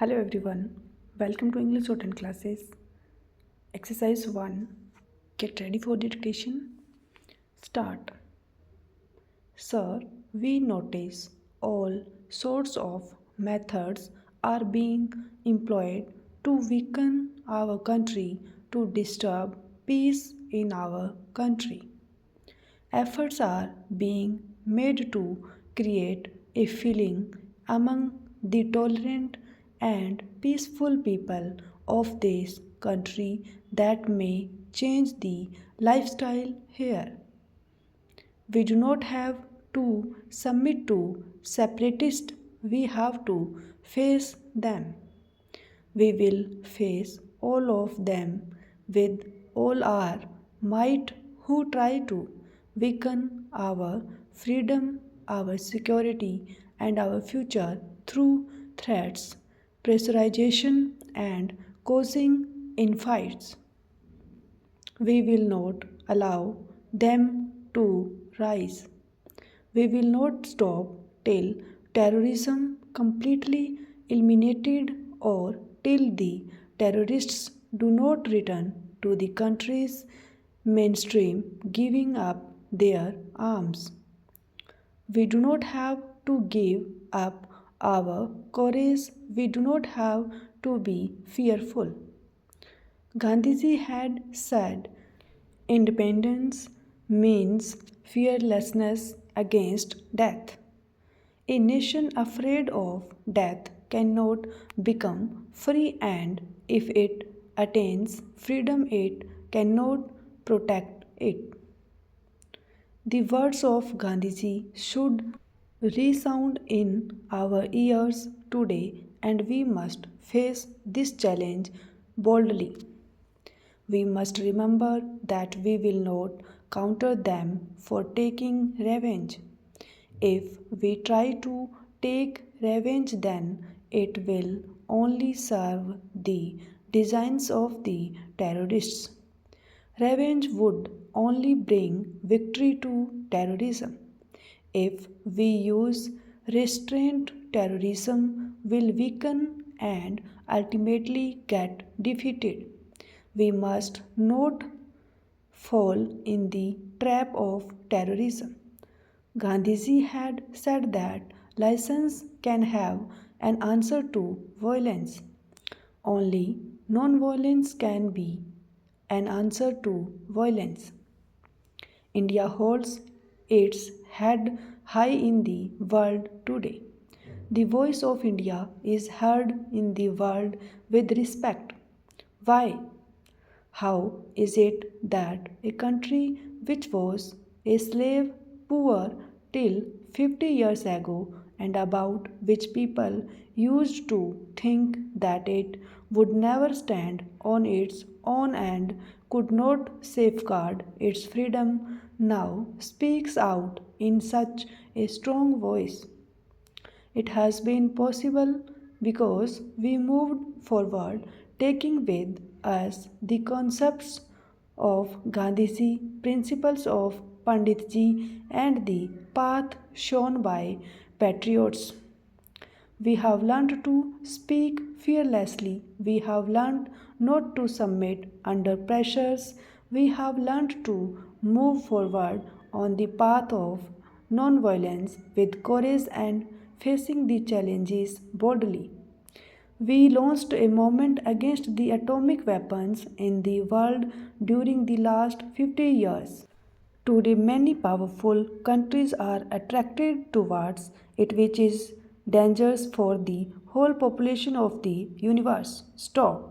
Hello everyone, welcome to English Shorthand classes. Exercise 1. Get ready for the dictation. Start. Sir, we notice all sorts of methods are being employed to weaken our country, to disturb peace in our country. Efforts are being made to create a feeling among the tolerant and peaceful people of this country that may change the lifestyle here. We do not have to submit to separatists, we have to face them. We will face all of them with all our might who try to weaken our freedom, our security, and our future through threats, pressurization, and causing infights. We will not allow them to rise. We will not stop till terrorism completely eliminated or till the terrorists do not return to the country's mainstream giving up their arms. We do not have to give up our courage. We do not have to be fearful. Gandhiji had said, independence means fearlessness against death. A nation afraid of death cannot become free, and if it attains freedom, it cannot protect it. The words of Gandhiji should resound in our ears today, and we must face this challenge boldly. We must remember that we will not counter them for taking revenge. If we try to take revenge, then it will only serve the designs of the terrorists. Revenge would only bring victory to terrorism. If we use restraint, terrorism will weaken and ultimately get defeated. We must not fall in the trap of terrorism. Gandhiji had said that license can have an answer to violence. Only non-violence can be an answer to violence. India holds its head high in the world today. The voice of India is heard in the world with respect. Why? How is it that a country which was a slave poor till 50 years ago, and about which people used to think that it would never stand on its own and could not safeguard its freedom, now speaks out in such a strong voice? It has been possible because we moved forward, taking with us the concepts of Gandhiji, principles of Panditji, and the path shown by patriots. We have learned to speak fearlessly. We have learned not to submit under pressures. We have learned to move forward on the path of non-violence with courage and facing the challenges boldly. We launched a movement against the atomic weapons in the world during the last 50 years. Today, many powerful countries are attracted towards it, which is dangerous for the whole population of the universe. Stop.